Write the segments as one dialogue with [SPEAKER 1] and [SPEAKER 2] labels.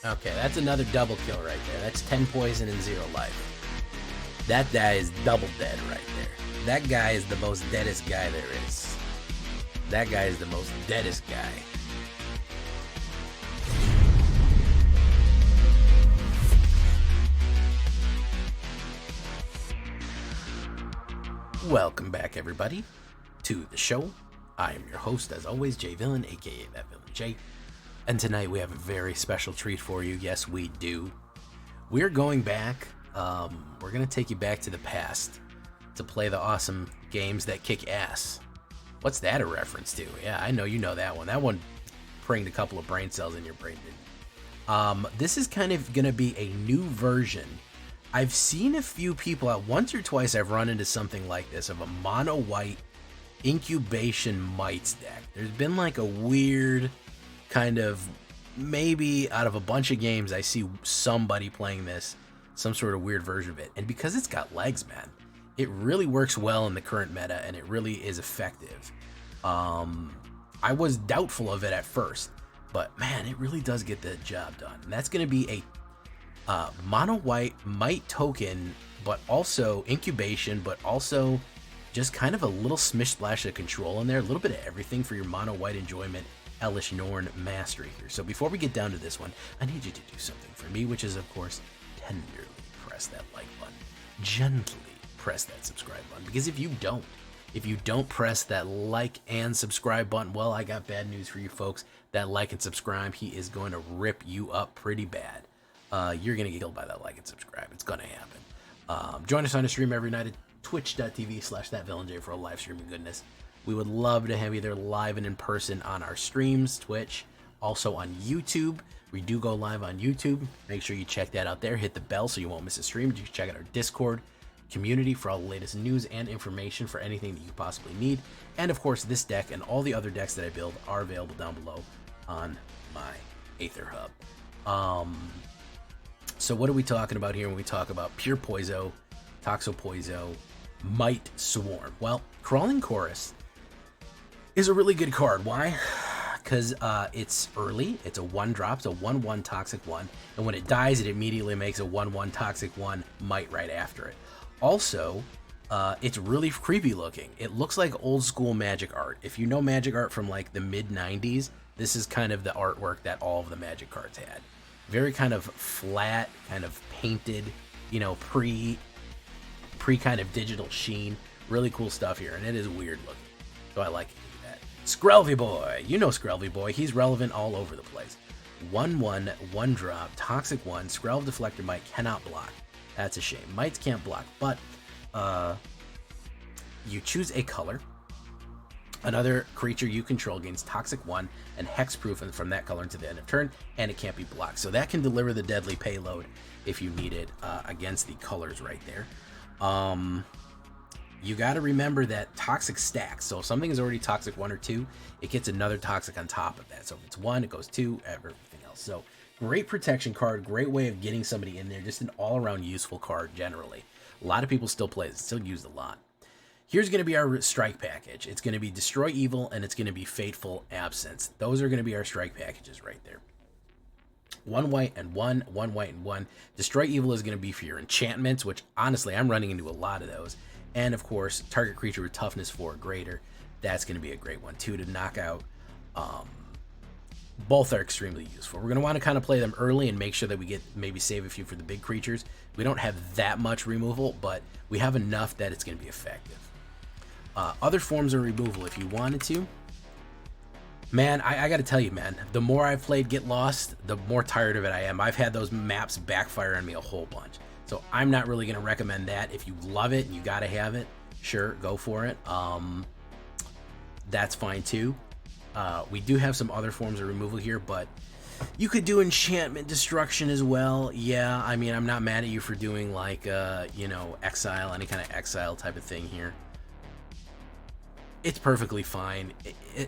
[SPEAKER 1] Okay, that's another double kill right there. That's 10 poison and 0 life. That guy is double dead right there. That guy is the most deadest guy there is. That guy is the most deadest guy. Welcome back, everybody, to the show. I am your host, as always, Jay Villain, aka That Villain Jay. And tonight we have a very special treat for you. Yes, we do. We're going back. We're going to take you back to the past to play the awesome games that kick ass. What's that a reference to? Yeah, I know you know that one. That one pringed a couple of brain cells in your brain, didn't it? This is kind of going to be a new version. I've seen a few people, once or twice I've run into something like this, of a mono-white Incubation Mite deck. There's been like a weird kind of, maybe out of a bunch of games I see somebody playing this, some sort of weird version of it. And because it's got legs, man, it really works well in the current meta, and it really is effective. I was doubtful of it at first, but man, it really does get the job done. And that's going to be a mono white Mite token, but also incubation, but also just kind of a little smish splash of control in there, a little bit of everything for your mono white enjoyment, Elish Norn mastery here. So before we get down to this one, I need you to do something for me, which is, of course, tenderly press that like button, gently press that subscribe button, because if you don't press that like and subscribe button, well, I got bad news for you folks. That like and subscribe, he is going to rip you up pretty bad. You're going to get killed by that like and subscribe. It's going to happen. Join us on the stream every night at twitch.tv/thatvillainj for a live streaming goodness. We would love to have you there live and in person on our streams, Twitch, also on YouTube. We do go live on YouTube. Make sure you check that out there. Hit the bell so you won't miss a stream. You can check out our Discord community for all the latest news and information for anything that you possibly need. And of course, this deck and all the other decks that I build are available down below on my AetherHub. So what are we talking about here when we talk about Pure Poiso, Toxopoiso, Mite Swarm? Well, Crawling Chorus is a really good card. Why? Because it's early. It's a 1-drop, it's a 1/1 toxic 1, and when it dies, it immediately makes a 1/1 toxic 1 Mite right after it. Also, it's really creepy looking. It looks like old school Magic art. If you know Magic art from like the mid 90s, this is kind of the artwork that all of the Magic cards had. Very kind of flat, kind of painted, you know, pre kind of digital sheen. Really cool stuff here, and it is weird looking, so I like that. Skrelvy Boy, you know Skrelvy Boy, he's relevant all over the place. 1/1, 1-drop, toxic 1, Skrelv Deflector Mite cannot block. That's a shame. Mites can't block, but you choose a color. Another creature you control gains toxic 1 and hexproof from that color until the end of turn, and it can't be blocked. So that can deliver the deadly payload if you need it against the colors right there. You got to remember that toxic stacks. So if something is already toxic 1 or 2, it gets another toxic on top of that. So if it's 1, it goes 2, everything else. So great protection card, great way of getting somebody in there. Just an all-around useful card generally. A lot of people still play it, still used a lot. Here's going to be our strike package. It's going to be Destroy Evil, and it's going to be Fateful Absence. Those are going to be our strike packages right there. 1 white and 1, 1 white and 1. Destroy Evil is going to be for your enchantments, which honestly I'm running into a lot of those. And of course, target creature with toughness 4 or greater. That's going to be a great one too to knock out. Both are extremely useful. We're going to want to kind of play them early and make sure that we get maybe save a few for the big creatures. We don't have that much removal, but we have enough that it's going to be effective. Other forms of removal, if you wanted to. Man, I got to tell you, man, the more I've played Get Lost, the more tired of it I am. I've had those maps backfire on me a whole bunch. So I'm not really going to recommend that. If you love it and you got to have it, sure, go for it. That's fine too. We do have some other forms of removal here, but you could do enchantment destruction as well. Yeah, I mean, I'm not mad at you for doing like, you know, exile, any kind of exile type of thing here. It's perfectly fine.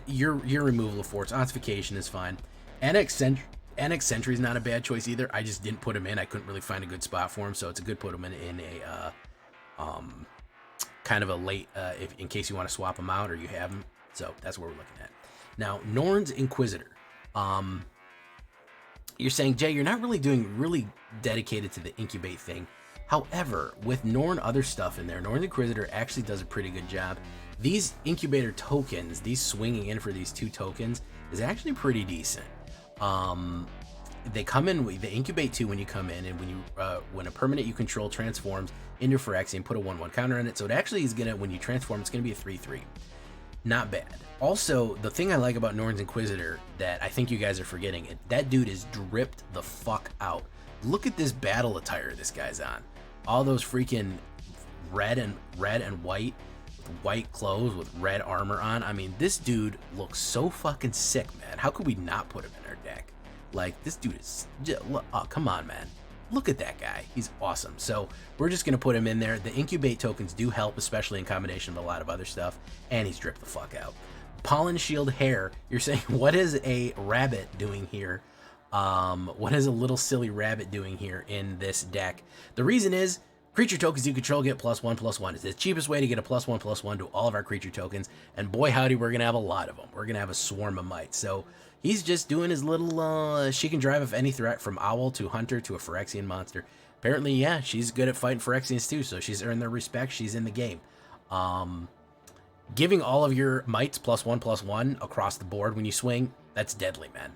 [SPEAKER 1] Your removal of force, ossification is fine. Annex Sentry is not a bad choice either. I just didn't put him in. I couldn't really find a good spot for him, so it's a good put him in a kind of a late, in case you want to swap him out or you have him. So that's what we're looking at. Now, Norn's Inquisitor. You're saying, Jay, you're not really doing really dedicated to the incubate thing. However, with Norn other stuff in there, Norn's Inquisitor actually does a pretty good job. These incubator tokens, these swinging in for these 2 tokens, is actually pretty decent. They come in, they incubate 2 when you come in, and when a permanent you control transforms into Phyrexian, put a 1/1 counter on it. So it actually is gonna, when you transform, it's gonna be a 3/3. Not bad. Also, the thing I like about Norn's Inquisitor that I think you guys are forgetting, that dude is dripped the fuck out. Look at this battle attire this guy's on. All those freaking red and white, with white clothes with red armor on. I mean, this dude looks so fucking sick, man. How could we not put him in our deck? Like, this dude is, oh, come on, man. Look at that guy. He's awesome. So we're just going to put him in there. The incubate tokens do help, especially in combination with a lot of other stuff. And he's dripped the fuck out. Pollen Shield Hair. You're saying, what is a rabbit doing here? What is a little silly rabbit doing here in this deck? The reason is, creature tokens you control get +1/+1. It's the cheapest way to get a +1/+1 to all of our creature tokens. And boy, howdy, we're going to have a lot of them. We're going to have a swarm of mites. So he's just doing his little, she can drive any threat from Owl to Hunter to a Phyrexian monster. Apparently, yeah, she's good at fighting Phyrexians too, so she's earned their respect. She's in the game. Giving all of your mites +1/+1 across the board when you swing, that's deadly, man.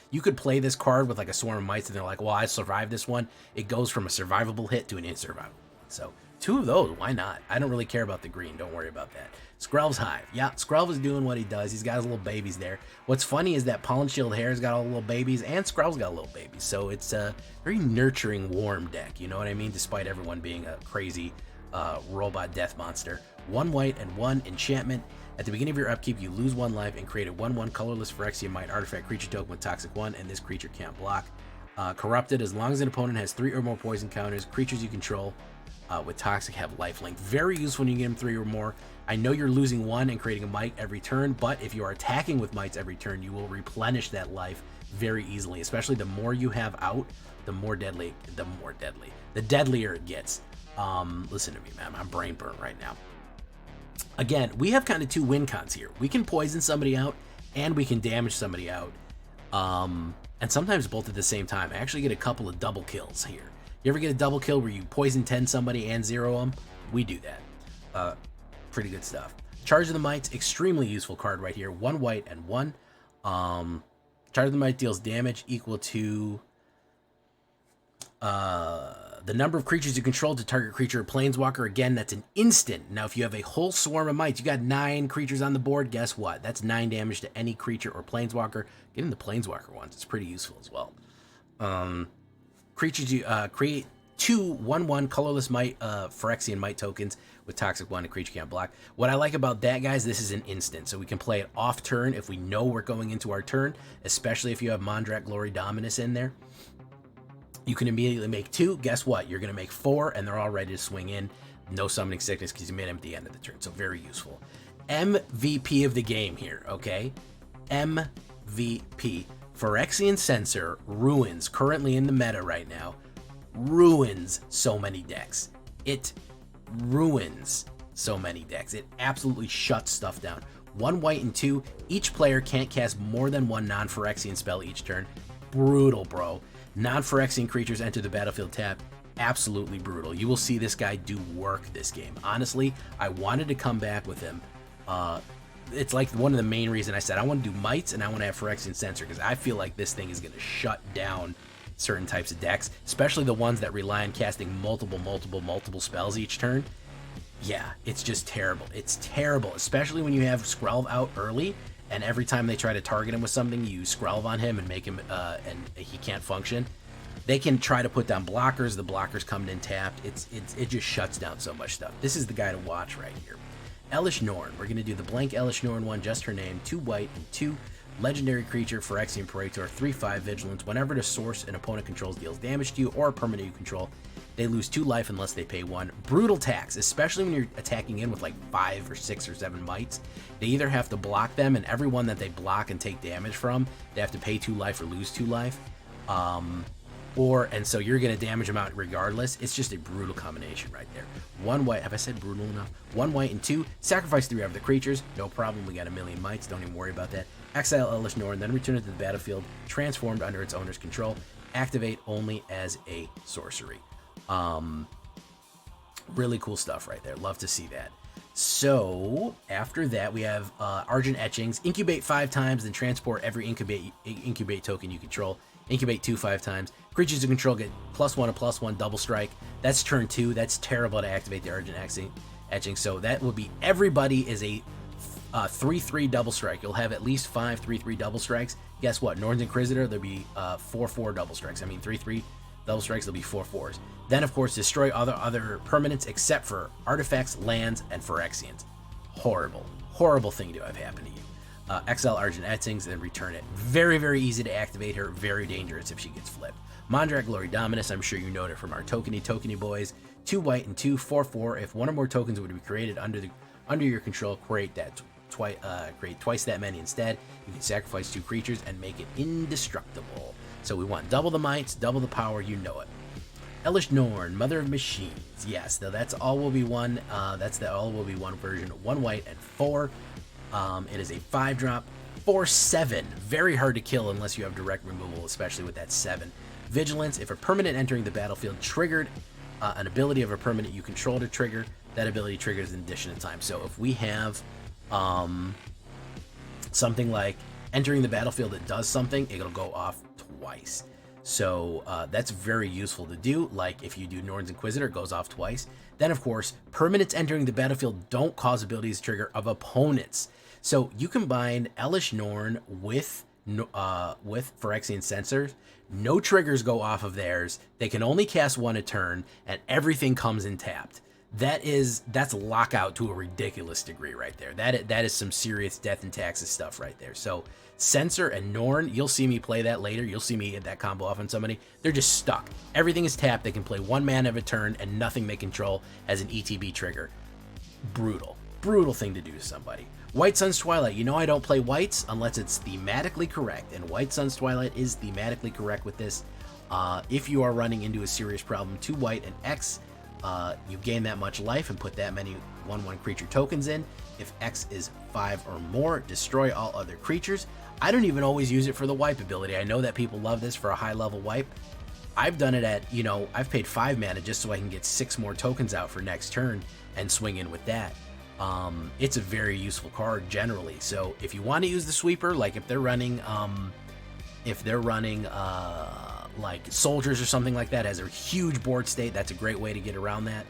[SPEAKER 1] You could play this card with like a swarm of mites and they're like, well, I survived this one. It goes from a survivable hit to an insurvivable. So 2 of those, why not? I don't really care about the green. Don't worry about that. Skrelv's Hive. Yeah, Skrelv is doing what he does. He's got his little babies there. What's funny is that Pollen Shield Hair's got all the little babies and Skrelv's got little babies. So it's a very nurturing, warm deck. You know what I mean? Despite everyone being a crazy robot death monster. 1 white and 1 enchantment. At the beginning of your upkeep, you lose 1 life and create a 1/1 colorless Phyrexian Mite artifact creature token with Toxic 1, and this creature can't block. Corrupted, as long as an opponent has 3 or more poison counters, creatures you control with Toxic have lifelink. Very useful when you get them 3 or more. I know you're losing 1 and creating a Mite every turn, but if you are attacking with Mites every turn, you will replenish that life very easily, especially the more you have out, the deadlier it gets. Listen to me, man, I'm brain burnt right now. Again, we have kind of 2 win cons here. We can poison somebody out and we can damage somebody out. And sometimes both at the same time. I actually get a couple of double kills here. You ever get a double kill where you poison 10 somebody and 0 them? We do that. Pretty good stuff. Charge of the Mites, extremely useful card right here. 1 white and 1. Charge of the Mite deals damage equal to the number of creatures you control to target creature or planeswalker. Again, that's an instant. Now, if you have a whole swarm of mites, you got 9 creatures on the board, guess what? That's 9 damage to any creature or planeswalker. Getting the planeswalker ones, it's pretty useful as well. Creatures you create 2 1/1 colorless mite Phyrexian Mite tokens with Toxic 1, a creature can't block. What I like about that, guys, this is an instant, so we can play it off turn if we know we're going into our turn, especially if you have Mondrak Glory Dominus in there. You can immediately make 2. Guess what? You're going to make 4, and they're all ready to swing in. No summoning sickness because you made them at the end of the turn. So very useful. MVP of the game here, okay? MVP. Phyrexian Censor ruins, currently in the meta right now, ruins so many decks. It ruins so many decks. It absolutely shuts stuff down. 1 white and 2. Each player can't cast more than 1 non-Phyrexian spell each turn. Brutal, bro. Non-Phyrexian creatures enter the battlefield tapped. Absolutely brutal. You will see this guy do work this game. Honestly, I wanted to come back with him. It's like one of the main reasons I said I want to do Mites and I want to have Phyrexian Censor, because I feel like this thing is going to shut down certain types of decks, especially the ones that rely on casting multiple spells each turn. Yeah, it's just terrible. It's terrible, especially when you have Skrelv out early, and every time they try to target him with something, you Skrelv on him and make him, and he can't function. They can try to put down blockers. The blockers come in tapped. It just shuts down so much stuff. This is the guy to watch right here. Elesh Norn. We're going to do the blank Elesh Norn one, just her name. 2 white and 2 legendary creature, Phyrexian Praetor, 3/5 vigilance. Whenever the source an opponent controls deals damage to you or a permanent you control, they lose 2 life unless they pay 1. Brutal tax, especially when you're attacking in with like 5 or 6 or 7 mites. They either have to block them, and everyone that they block and take damage from, they have to pay 2 life or lose 2 life. and so you're going to damage them out regardless. It's just a brutal combination right there. 1 white, have I said brutal enough? 1 white and 2, sacrifice 3 of the creatures, no problem, we got a million mites, don't even worry about that. Exile Elvish Norn, then return it to the battlefield, transformed under its owner's control, activate only as a sorcery. Really cool stuff right there, love to see that. So after that, we have Argent Etchings. Incubate 5 times, then transport every incubate token you control. Incubate 2 5 times. Creatures you control get +1/+1 double strike. That's turn 2. That's terrible to activate the Argent Etching. So that will be everybody is a 3/3 double strike. You'll have at least 5 3/3 double strikes. Guess what? Norn's Inquisitor, there'll be 4/4 double strikes. I mean 3/3 double strikes, there'll be 4/4s. Then, of course, destroy other permanents except for artifacts, lands, and Phyrexians. Horrible thing to have happen to you. Exile Argent Etchings, then return it. Very, very easy to activate her. Very dangerous if she gets flipped. Mondrak Glory Dominus, I'm sure you know it from our Tokeny boys. 2 white and 2, 4/4. If one or more tokens would be created under your control, create twice that many instead. You can sacrifice 2 creatures and make it indestructible. So we want double the mites, double the power, you know it. Elvish Norn, Mother of Machines. Yes, that's all will be one. That's the all will be one version. 1 white and 4. It is a 5-drop. 4/7. Very hard to kill unless you have direct removal, especially with that 7. Vigilance. If a permanent entering the battlefield triggered an ability of a permanent you control to trigger, that ability triggers in addition to time. So if we have something like entering the battlefield that does something, it'll go off twice. So that's very useful to do. Like if you do Norn's Inquisitor, it goes off twice. Then, of course, permanents entering the battlefield don't cause abilities trigger of opponents. So you combine Elvish Norn with Phyrexian Censors. No triggers go off of theirs. They can only cast 1 a turn, and everything comes in tapped. That's lockout to a ridiculous degree right there. That is some serious death and taxes stuff right there. So Censor and Norn, you'll see me play that later. You'll see me hit that combo off on somebody. They're just stuck. Everything is tapped. They can play 1 mana of a turn, and nothing they control has an ETB trigger. Brutal thing to do to somebody. White Sun's Twilight. You know I don't play whites unless it's thematically correct, and White Sun's Twilight is thematically correct with this. If you are running into a serious problem, 2 white and X, you gain that much life and put that many 1/1 creature tokens in. If X is 5 or more, destroy all other creatures. I don't even always use it for the wipe ability. I know that people love this for a high level wipe. I've done it at, I've paid 5 mana just so I can get 6 more tokens out for next turn and swing in with that. It's a very useful card generally. So if you want to use the sweeper, like if they're running like soldiers or something like that, has a huge board state, that's a great way to get around that.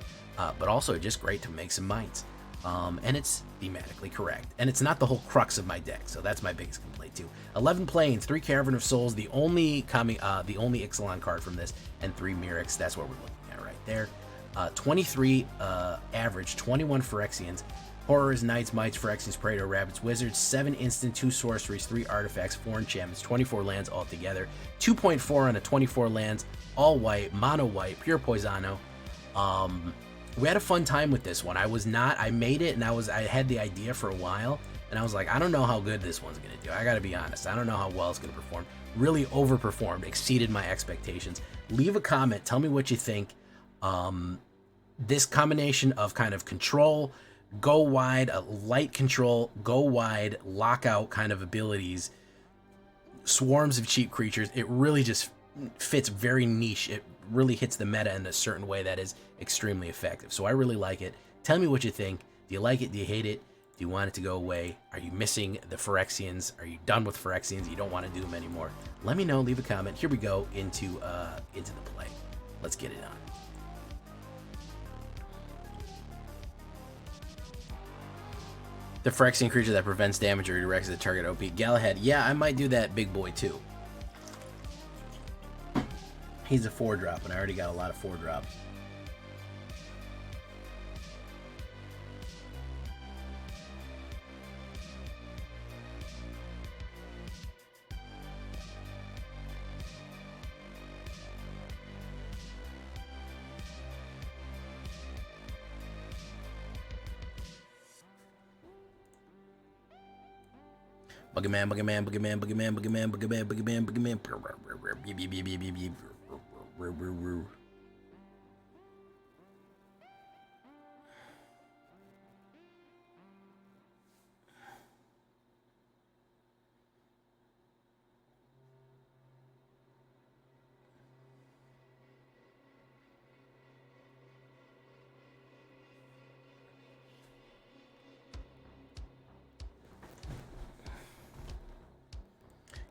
[SPEAKER 1] But also just great to make some mites. And it's thematically correct. And it's not the whole crux of my deck, so that's my biggest complaint too. 11 Plains, 3 Cavern of Souls, the only Ixalan card from this, and 3 Mirrex. That's what we're looking at right there. 23 average, 21 Phyrexians, Horrors, Knights, Mites, Phyrexians, Praetor, Rabbits, Wizards, 7 instant, 2 sorceries, 3 artifacts, 4 enchantments, 24 lands altogether. 2.4 on a 24 lands, all white, mono white, pure Poisano. We had a fun time with this one. I made it, and I had the idea for a while, and I was like, I don't know how good this one's gonna do. I gotta be honest. I don't know how well it's gonna perform. Really overperformed, exceeded my expectations. Leave a comment, tell me what you think. This combination of kind of control, go wide, a light control, go wide, lockout kind of abilities, swarms of cheap creatures, it really just fits very niche. It really hits the meta in a certain way that is extremely effective. So I really like it. Tell me what you think. Do you like it? Do you hate it? Do you want it to go away? Are you missing the Phyrexians? Are you done with Phyrexians? You don't want to do them anymore? Let me know. Leave a comment. Here we go into the play. Let's get it on. The Phyrexian creature that prevents damage or redirects the target OP. Galahad. Yeah, I might do that big boy too. He's a 4-drop, and I already got a lot of 4-drop. Boogeyman, boogeyman, boogeyman, boogeyman, boogeyman, boogeyman, boogeyman, boogeyman. Roo, roo, roo.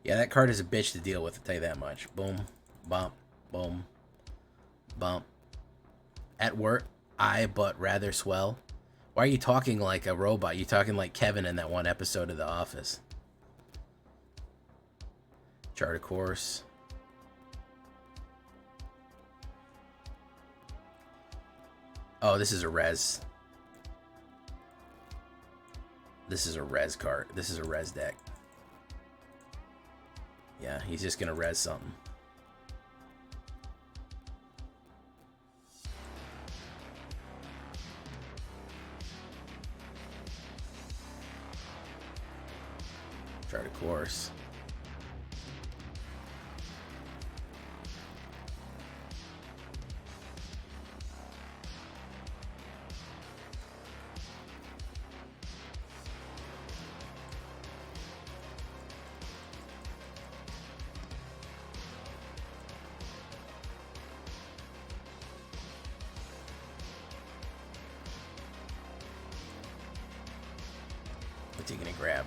[SPEAKER 1] Yeah, that card is a bitch to deal with, I'll tell you that much. Boom, bump, boom, bump. At work, but rather swell. Why are you talking like a robot? You talking like Kevin in that one episode of The Office. Chart a course. Oh, this is a res. This is a res card. This is a res deck. Yeah, he's just gonna res something. Chart a course. What's he gonna grab?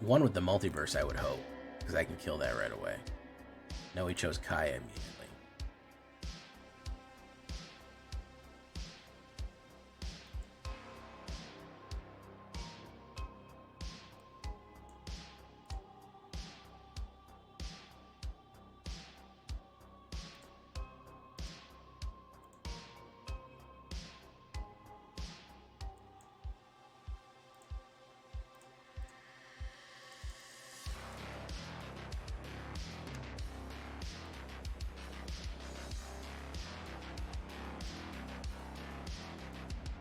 [SPEAKER 1] One with the multiverse, I would hope, because I can kill that right away. No, he chose Kaya immediately.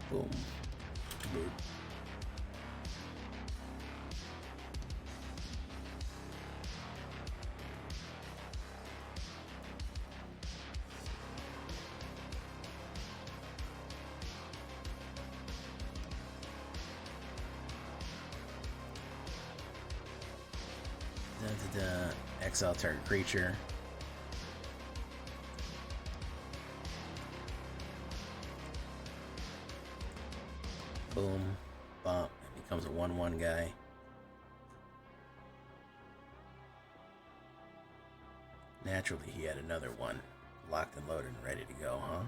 [SPEAKER 1] Boom. Boom. Exile target creature. Boom, bump, it becomes a 1/1 guy. Naturally, he had another one locked and loaded and ready to go, huh?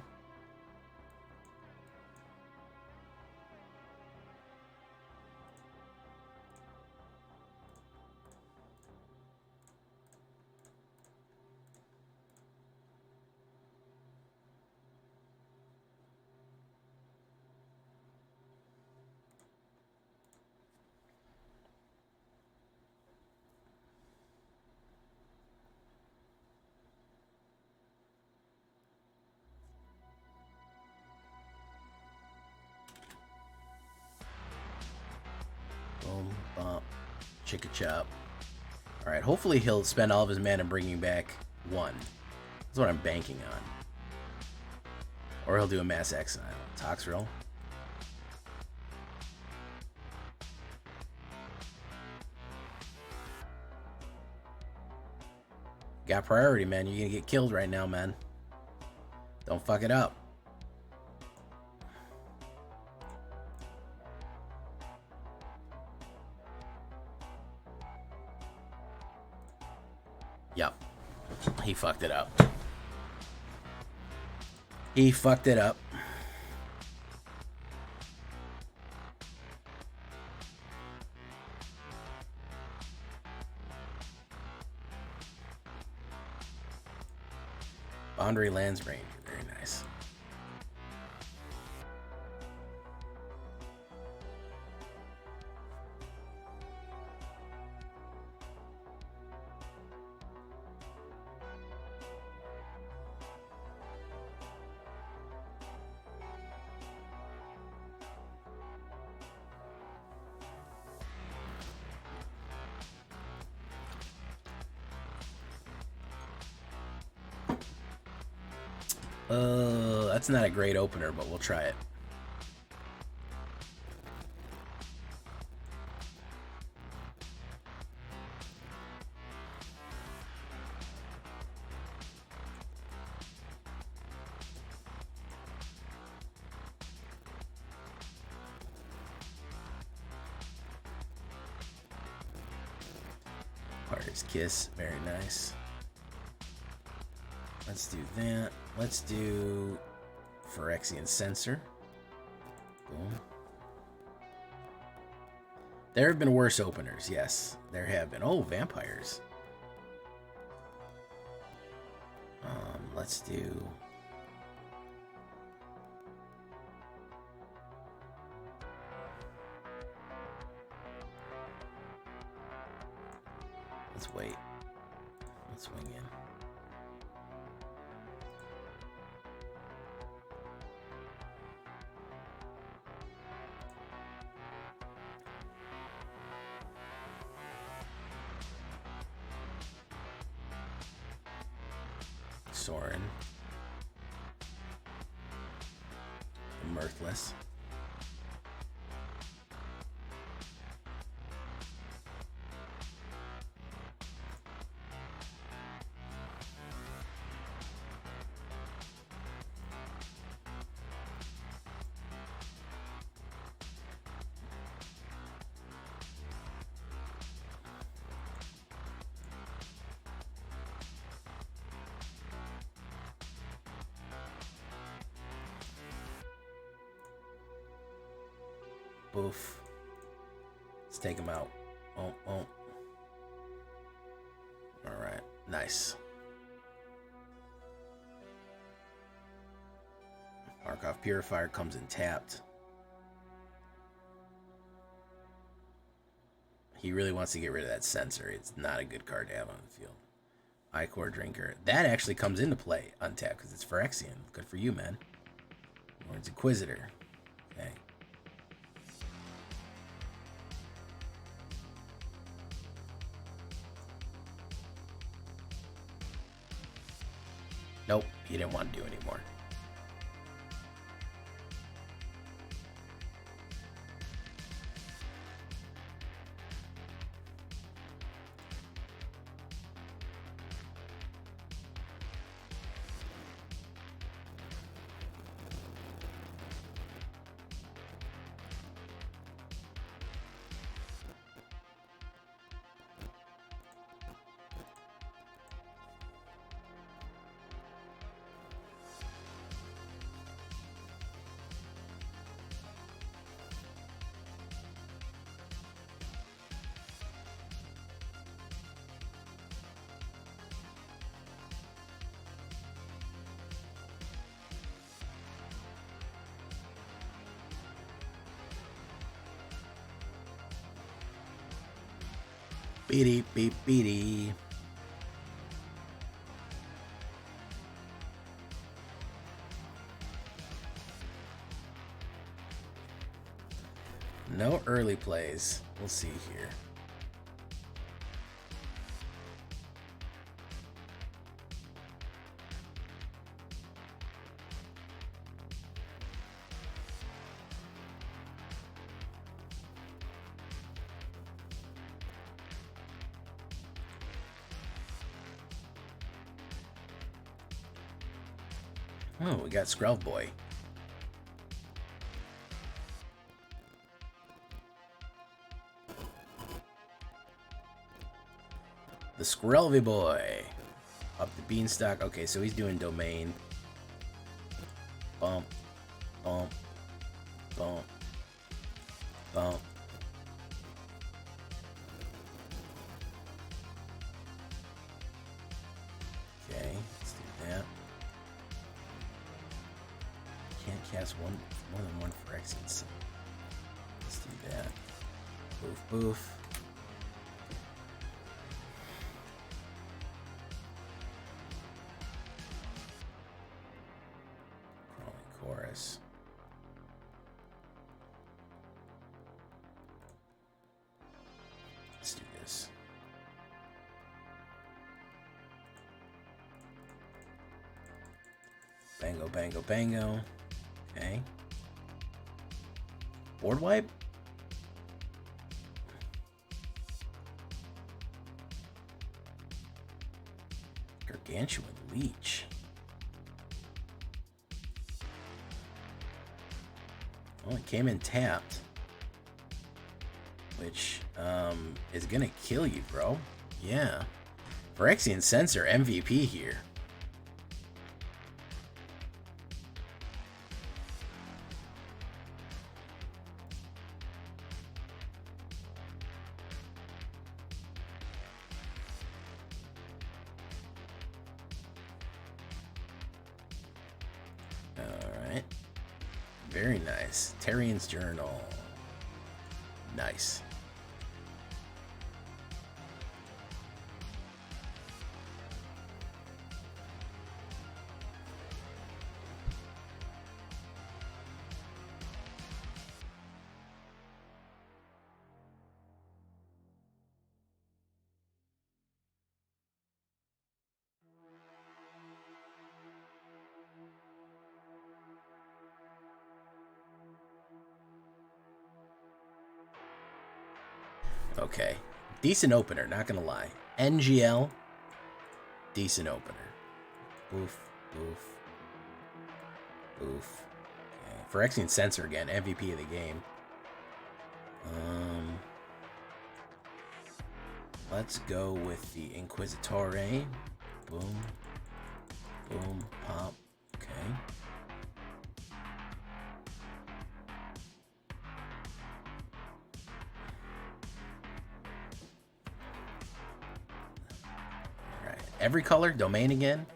[SPEAKER 1] Boom, bump, chicka chop. Alright, hopefully he'll spend all of his mana bringing back one. That's what I'm banking on. Or he'll do a mass exile. Toxrill. Got priority, man. You're gonna get killed right now, man. Don't fuck it up. Yep. He fucked it up. He fucked it up. Boundary Lands Ranger. Very nice. That's not a great opener, but we'll try it. Partner's Kiss, very nice. Let's do that. Let's do Phyrexian Censor. Boom. There have been worse openers, yes. There have been. Oh, vampires. Let's do... Let's wait. Let's swing in. Sorin. Mirthless. Boof. Let's take him out. Oh, oh. Alright, nice. Markov Purifier comes in tapped. He really wants to get rid of that Censor. It's not a good card to have on the field. Ichor Drinker. That actually comes into play untapped because it's Phyrexian. Good for you, man. Lord's Inquisitor. Okay. Nope, he didn't want to do anymore. Beady, beep, beady. No early plays. We'll see here. Oh, we got Skrelv Boy. The Skrelvy Boy. Up the Beanstalk. Okay, so he's doing Domain. Bump. Bump. Bump. Bump. Okay, let's do that. Can't cast more than one Phyrexian. Let's do that. Boof, boof. Chorus. Let's do this. Bango, bango, bango. Okay. Board wipe? Gargantuan Leech. Well, it came in tapped. Which, is gonna kill you, bro. Yeah. Phyrexian Sensor, MVP here. Alright. Very nice. Tarian's Journal. Nice. Okay. Decent opener, not gonna lie. NGL, decent opener. Oof, oof, oof. Okay. Phyrexian Sensor again, MVP of the game. Let's go with the Inquisitore. Boom, boom, pop. Okay. Every color, Domain again.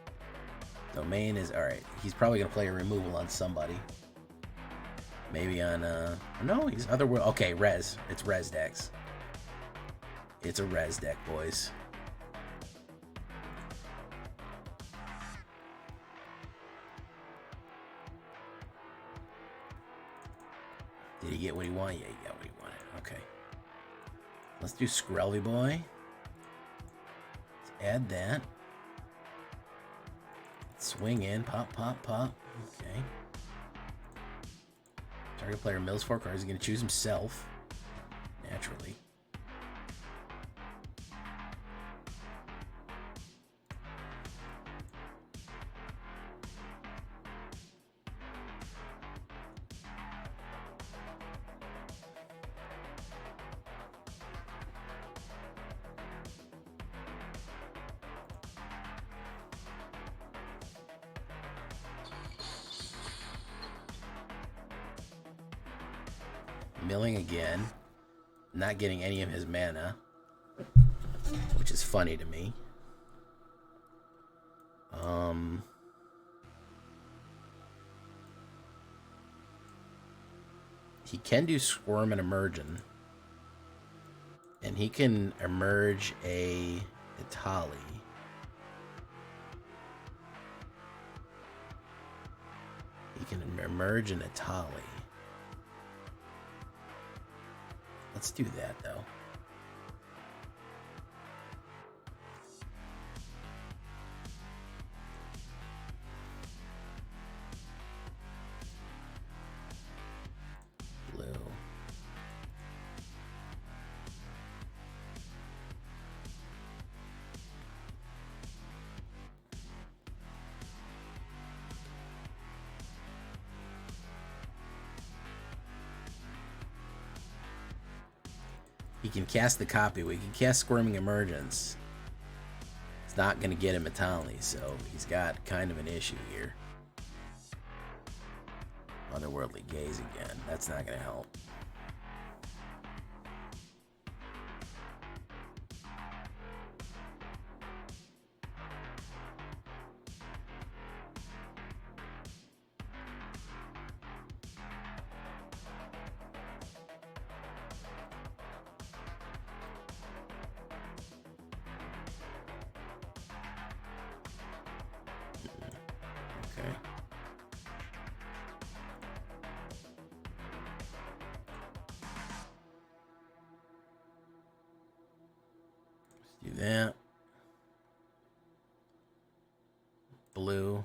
[SPEAKER 1] Domain is alright. He's probably gonna play a removal on somebody. Maybe on no, he's Otherworld. Okay, Res. It's Res decks. It's a Res deck, boys. Did he get what he wanted? Yeah, he got what he wanted. Okay. Let's do Skrelly Boy. Let's add that. Swing in, pop, pop, pop. Okay. Target player mills 4 cards. He's going to choose himself. Naturally. Milling again. Not getting any of his mana. Which is funny to me. He can do Squirm and Emergent. And he can emerge a Itali. He can emerge an Itali. Let's do that, though. Blue. He can cast the copy. We can cast Squirming Emergence. It's not going to get him Itali, so he's got kind of an issue here. Otherworldly Gaze again. That's not going to help. Okay. Let's do that. Blue.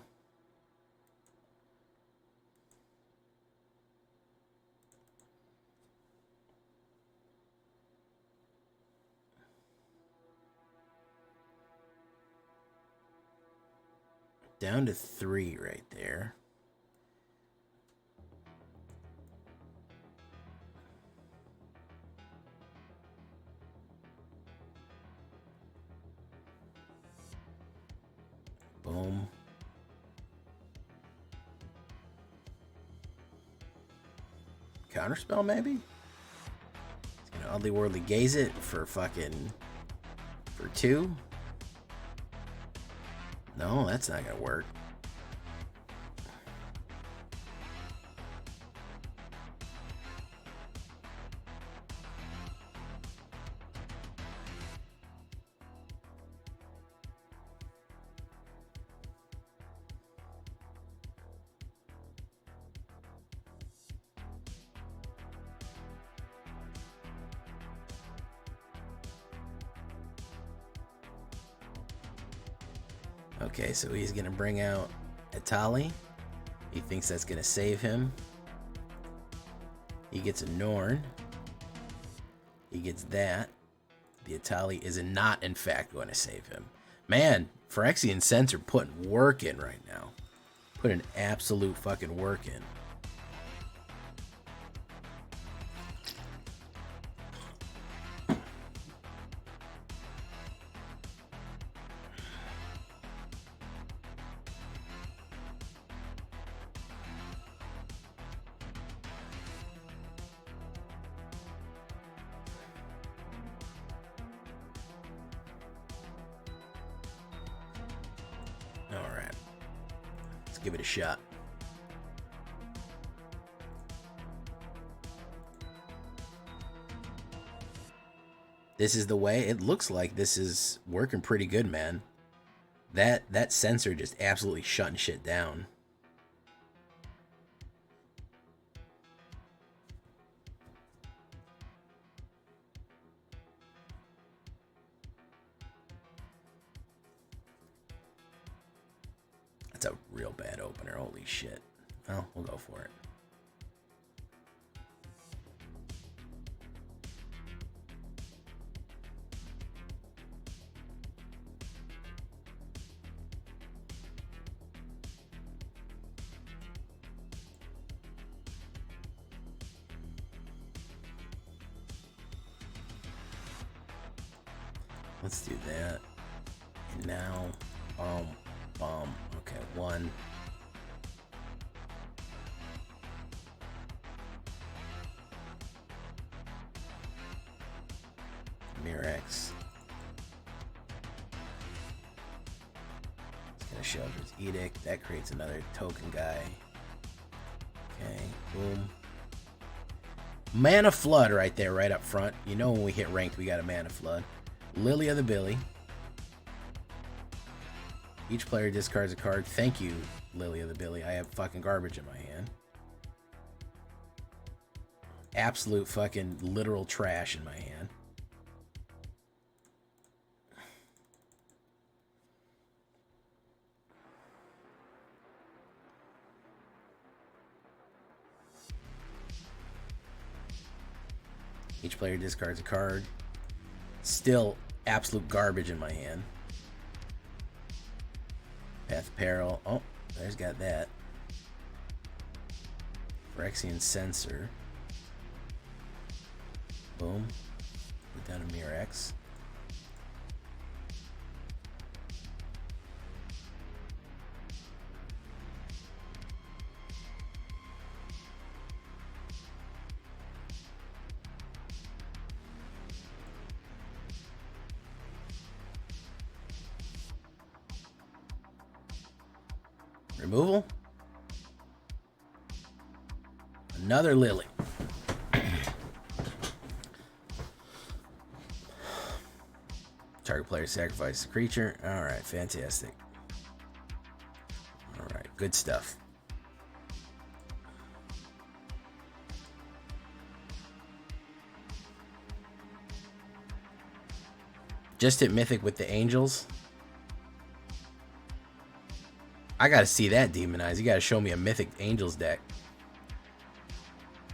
[SPEAKER 1] Down to 3 right there. Boom. Counterspell, maybe? He's gonna otherworldly gaze it for fucking... for 2? No, that's not gonna work. Okay, so he's gonna bring out Etali. He thinks that's gonna save him. He gets a Norn. He gets that. The Etali is not, in fact, going to save him. Man, Phyrexian Sense are putting work in right now. Putting absolute fucking work in. Alright. Let's give it a shot. This is the way. It looks like this is working pretty good, man. That sensor just absolutely shutting shit down. That's a real bad opener. Holy shit. Well, we'll go for it. Let's do that. And now, bomb. Okay, 1. Mirex. It's gonna Shelter's Edict. That creates another token guy. Okay, boom. Mana Flood right there, right up front. You know when we hit ranked, we got a Mana Flood. Lily of the Billy. Each player discards a card. Thank you, Lily of the Billy. I have fucking garbage in my hand. Absolute fucking literal trash in my hand. Each player discards a card. Still absolute garbage in my hand. Path of Peril. Oh, there's got that. Phyrexian Sensor. Boom. Put down a Mirex. Removal. Another Lily. Target player sacrifices a creature. Alright, fantastic. Alright, good stuff. Just hit Mythic with the Angels. I gotta see that Demonize. You gotta show me a Mythic Angels deck.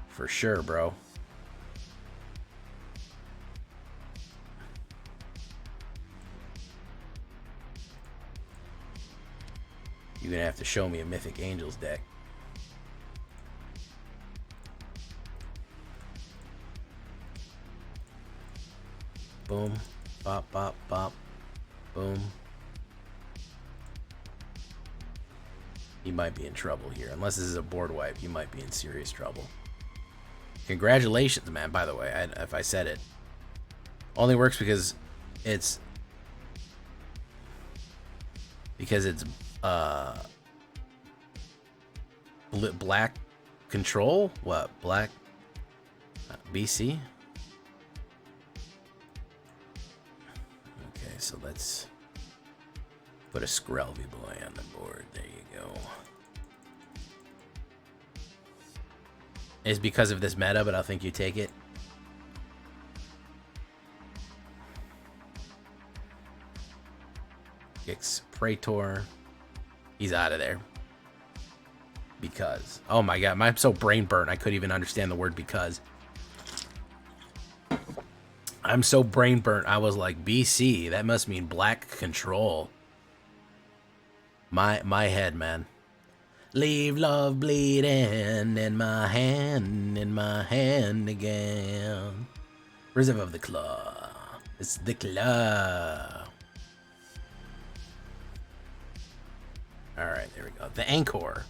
[SPEAKER 1] For sure, bro. You're gonna have to show me a Mythic Angels deck. Boom. Bop, bop, bop. Boom. You might be in trouble here. Unless this is a board wipe, you might be in serious trouble. Congratulations, man, by the way, if I said it. Only works because it's... black control? What? Black... BC? Okay, so let's put a Skrelvy boy on the board. There you go. It's because of this meta, but I think you take it. Gix Praetor. He's out of there. Because. Oh my god, I'm so brain burnt I couldn't even understand the word because. I'm so brain burnt I was like, BC, that must mean black control. My head, man. Leave love bleeding in my hand again. Reserve of the Claw. It's the Claw. Alright, there we go. The Anchor.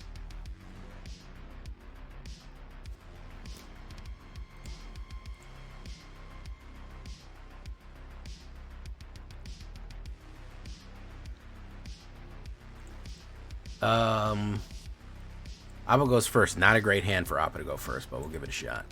[SPEAKER 1] Appa goes first. Not a great hand for Appa to go first, but we'll give it a shot.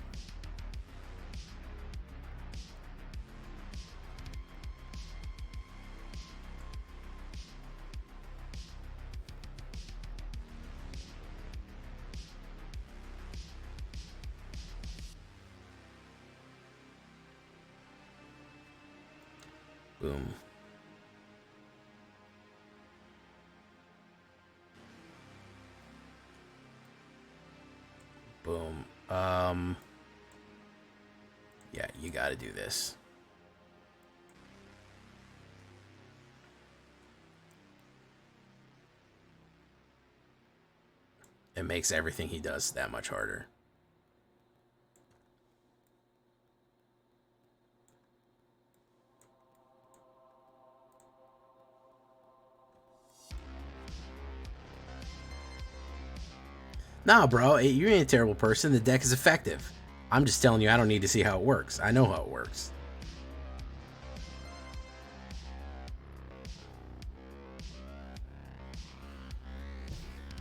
[SPEAKER 1] Boom. Boom. Yeah, you gotta do this. It makes everything he does that much harder. Nah, bro, you ain't a terrible person. The deck is effective. I'm just telling you, I don't need to see how it works. I know how it works.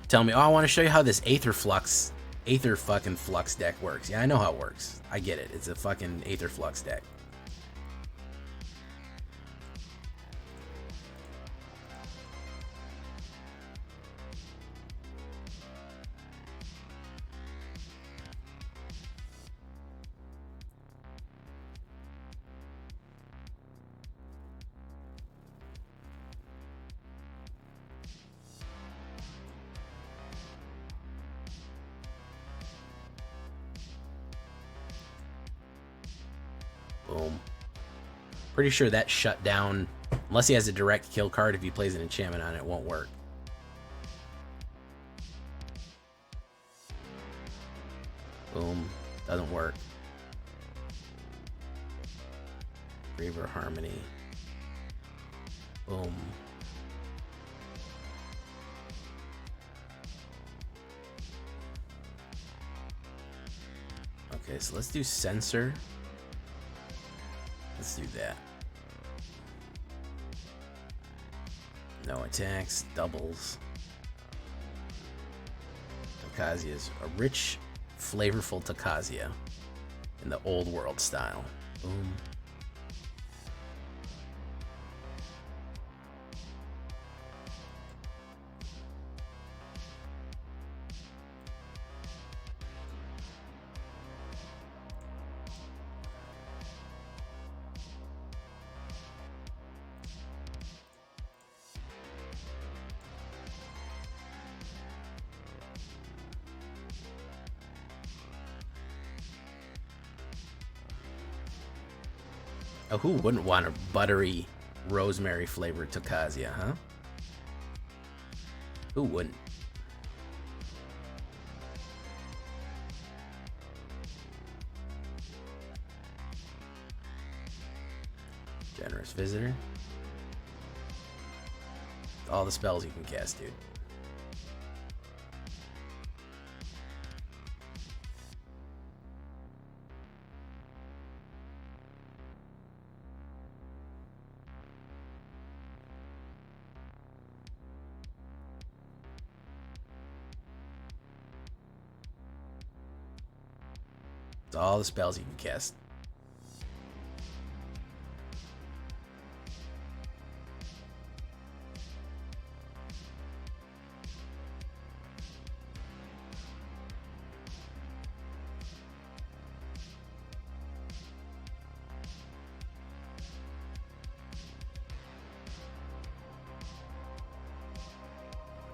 [SPEAKER 1] Tell me, oh, I want to show you how this Aether fucking Flux deck works. Yeah, I know how it works. I get it. It's a fucking Aether Flux deck. Boom. Pretty sure that shut down, unless he has a direct kill card, if he plays an enchantment on it, it won't work. Boom. Doesn't work. Reaver Harmony. Boom. Okay, so let's do Censor. Let's do that. No attacks, doubles. Tokazia's a rich, flavorful Tokazia in the old world style. Boom. Oh, who wouldn't want a buttery, rosemary flavored Tokazia, huh? Who wouldn't? Generous Visitor. All the spells you can cast, dude. It's all the spells you can cast.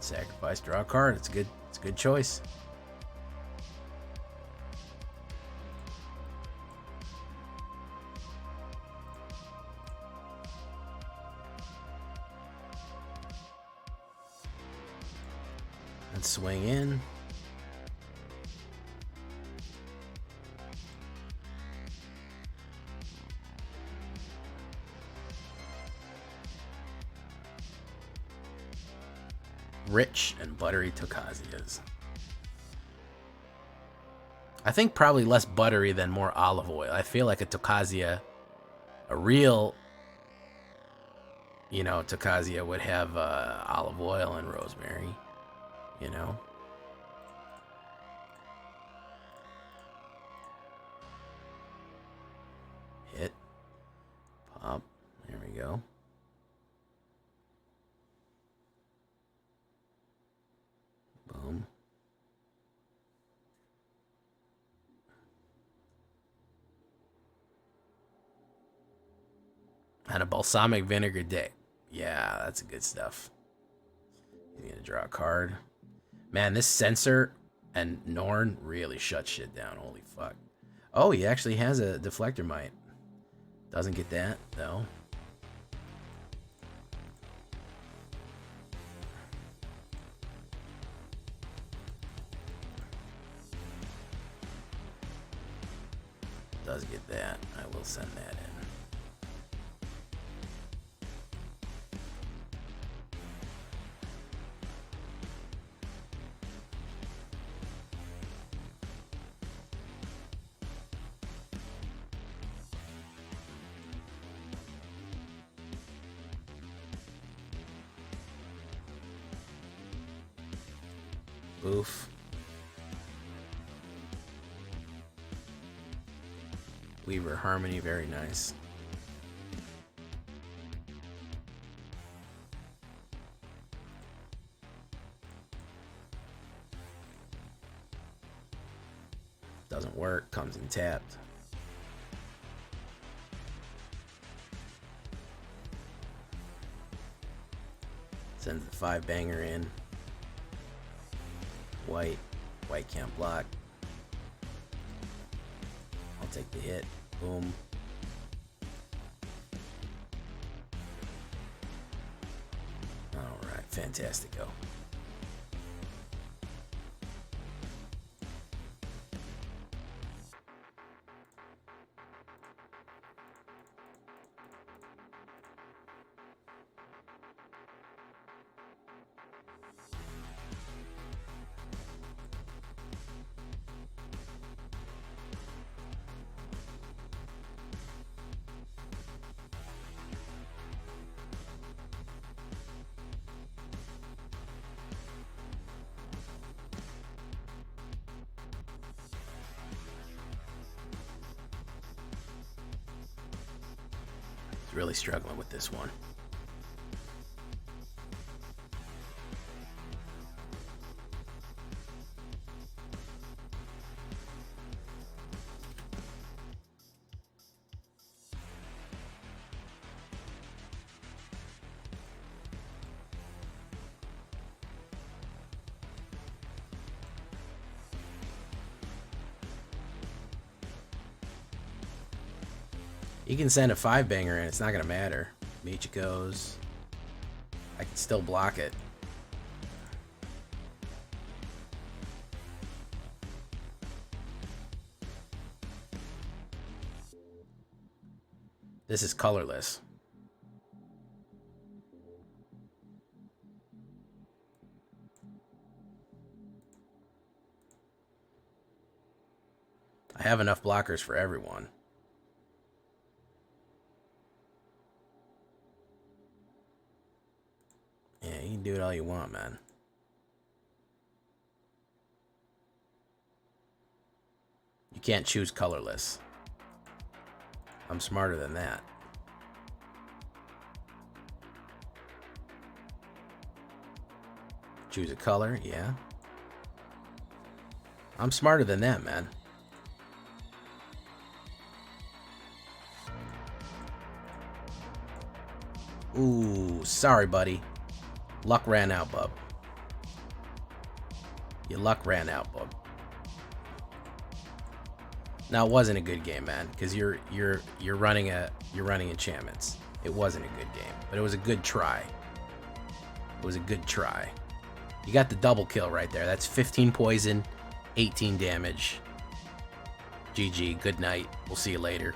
[SPEAKER 1] Sacrifice, draw a card. It's good. It's a good choice. Let's swing in. Rich and buttery Tokazias. I think probably less buttery than more olive oil. I feel like a Tokazia, a real, you know, Tokazia would have olive oil and rosemary, you know. Hit. Pop. There we go. Boom. And a balsamic vinegar deck. Yeah, that's good stuff. He's gonna draw a card. Man, this Censor and Norn really shut shit down. Holy fuck. Oh, he actually has a Deflector Mite. Doesn't get that, though. Does get that. I will send that in. Oof. Weaver Harmony, very nice. Doesn't work, comes in tapped. Sends the 5-banger in. White can't block. I'll take the hit. Boom. Alright, fantastico. Really struggling with this one. You can send a 5-banger and it's not gonna matter. Mite goes. I can still block it. This is colorless. I have enough blockers for everyone. Yeah, you can do it all you want, man. You can't choose colorless. I'm smarter than that. Choose a color, yeah. I'm smarter than that, man. Ooh, sorry, buddy. Luck ran out, bub. Your luck ran out, bub. Now it wasn't a good game, man, because you're running enchantments. It wasn't a good game, but it was a good try. It was a good try. You got the double kill right there. That's 15 poison, 18 damage. GG, good night. We'll see you later.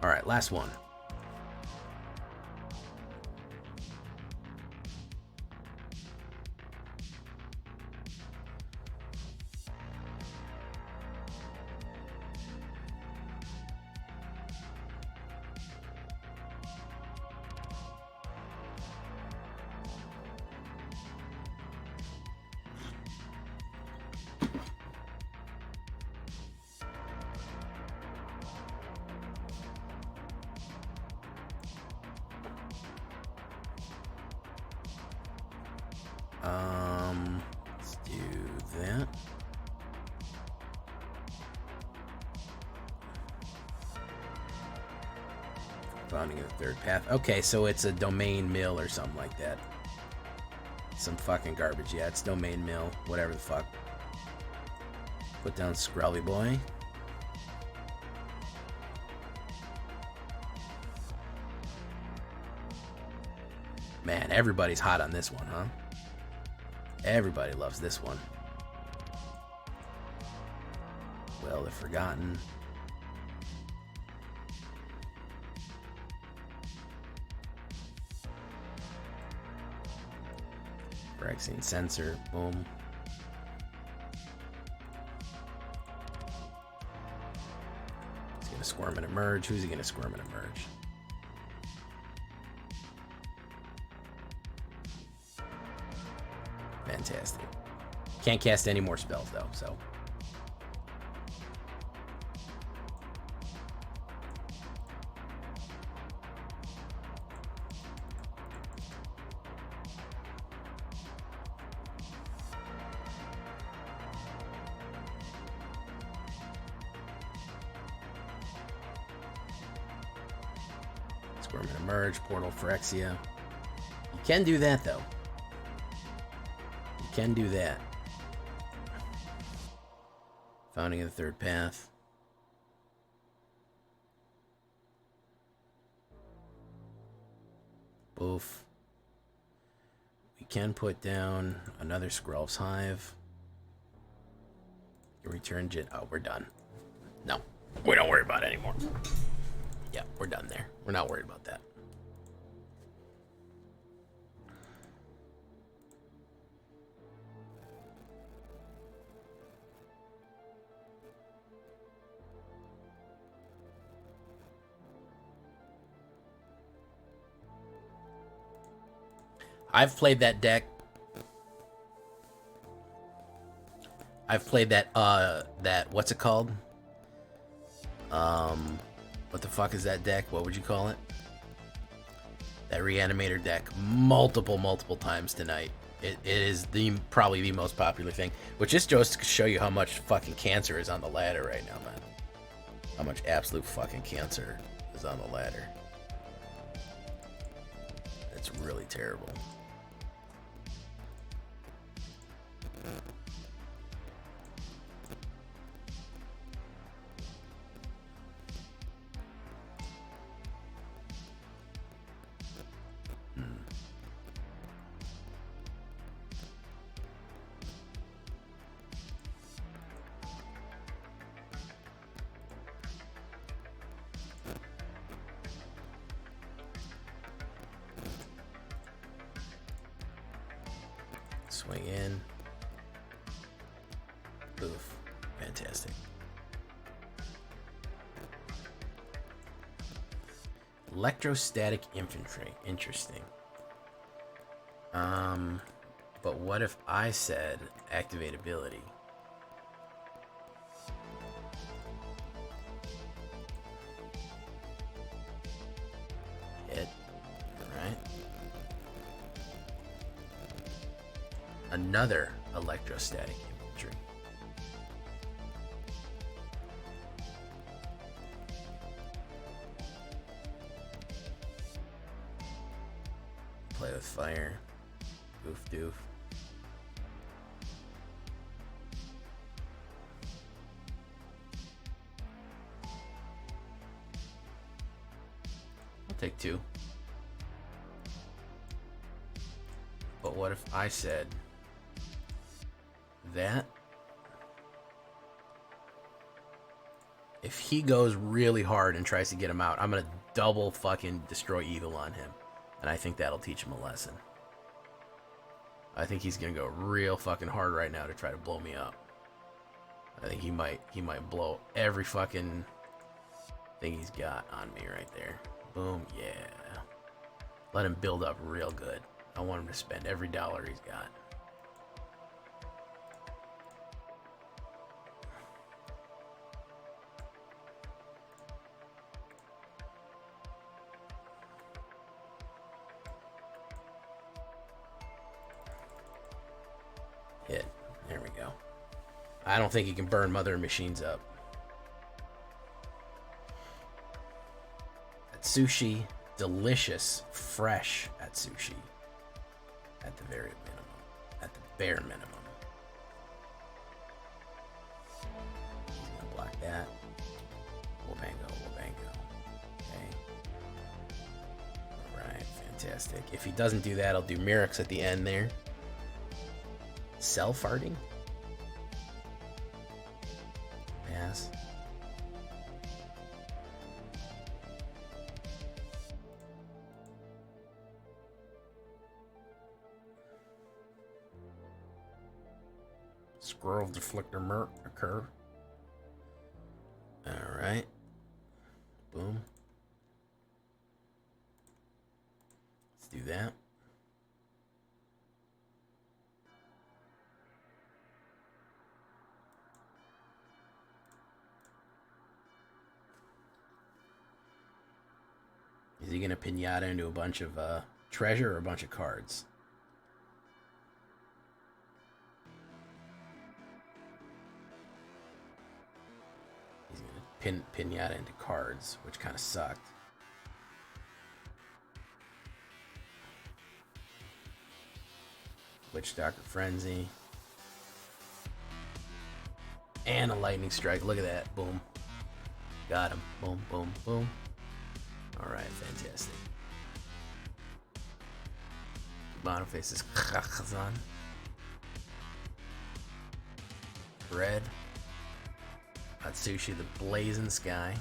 [SPEAKER 1] All right, last one. Let's do that. Founding of the third path. Okay, so it's a domain mill or something like that. Some fucking garbage. Yeah, it's domain mill. Whatever the fuck. Put down Scrubby Boy. Man, everybody's hot on this one, huh? Everybody loves this one. Well, the Forgotten. Phyrexian Sensor. Boom. He's gonna squirm and emerge. Who's he gonna squirm and emerge? Fantastic. Can't cast any more spells though, so. Squirm and emerge, Portal Phyrexia. You can do that though. Can do that. Founding of the third path. Boof. We can put down another Skrulf's Hive. Return Jit. Oh, we're done. No, we don't worry about it anymore. Yeah, we're done there. We're not worried about that. I've played that deck. I've played that, what's it called? What the fuck is that deck? What would you call it? That Reanimator deck multiple times tonight. It is probably the most popular thing, which just goes to show you how much fucking cancer is on the ladder right now, man. How much absolute fucking cancer is on the ladder. It's really terrible. Swing in. Oof. Fantastic. Electrostatic infantry. Interesting. But what if I said activate ability? Hit. Alright. Another electrostatic infantry. Play with fire. Goof doof. I'll take 2. But what if I said that if he goes really hard and tries to get him out, I'm gonna double fucking destroy evil on him. And I think that'll teach him a lesson. I think he's gonna go real fucking hard right now to try to blow me up. I think he might blow every fucking thing he's got on me right there. Boom, yeah. Let him build up real good. I want him to spend every dollar he's got. Hit. There we go. I don't think he can burn Mother Machines up. Atsushi, delicious, fresh Atsushi. At the very minimum. At the bare minimum. He's gonna block that. Wabango, Wabango. Okay. Alright, fantastic. If he doesn't do that, I'll do Mirrors at the end there. Cell farting? Pass. Squirrel deflector merc occur. Alright. Boom. Let's do that. Is he gonna pinata into a bunch of treasure or a bunch of cards? He's gonna pinata into cards, which kind of sucked. Witch Doctor Frenzy. And a lightning strike. Look at that. Boom. Got him. Boom, boom, boom. Alright, fantastic. Boniface is Khazan. Red. Atsushi, the blazing sky.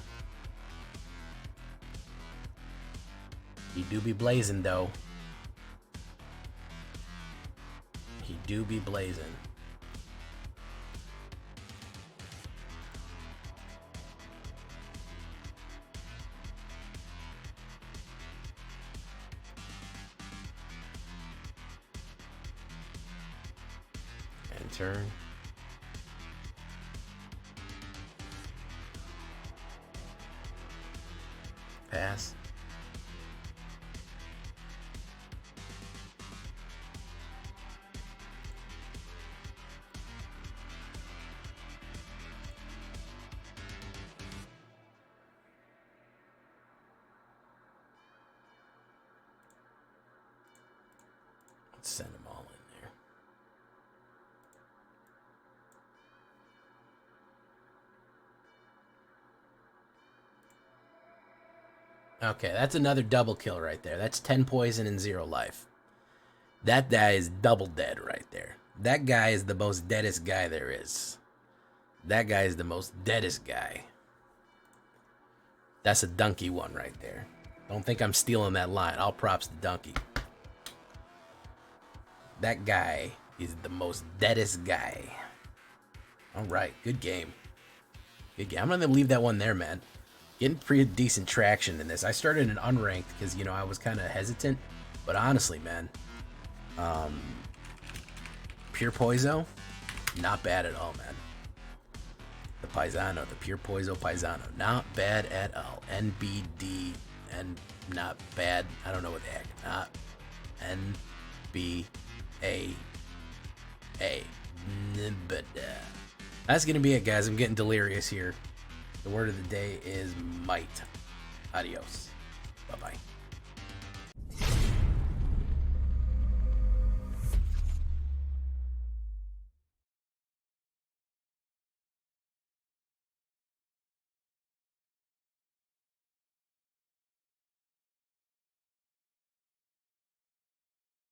[SPEAKER 1] He do be blazing though. He do be blazing. Turn. Pass. Let's send them all in there. Okay, that's another double kill right there. That's 10 poison and 0 life. That guy is double dead right there. That guy is the most deadest guy there is. That guy is the most deadest guy. That's a donkey one right there. Don't think I'm stealing that line. All props to Donkey. That guy He's the most deadest guy. All right, good game. Good game. I'm gonna leave that one there, man. Getting pretty decent traction in this. I started in unranked because, you know, I was kind of hesitant. But honestly, man, Pure Poiso, not bad at all, man. The Paisano, the Pure Poiso Paisano, not bad at all. NBD, and not bad. I don't know what the heck. Not NBA. But that's gonna be it, guys. I'm getting delirious here. The word of the day is Mite. Adios. Bye bye.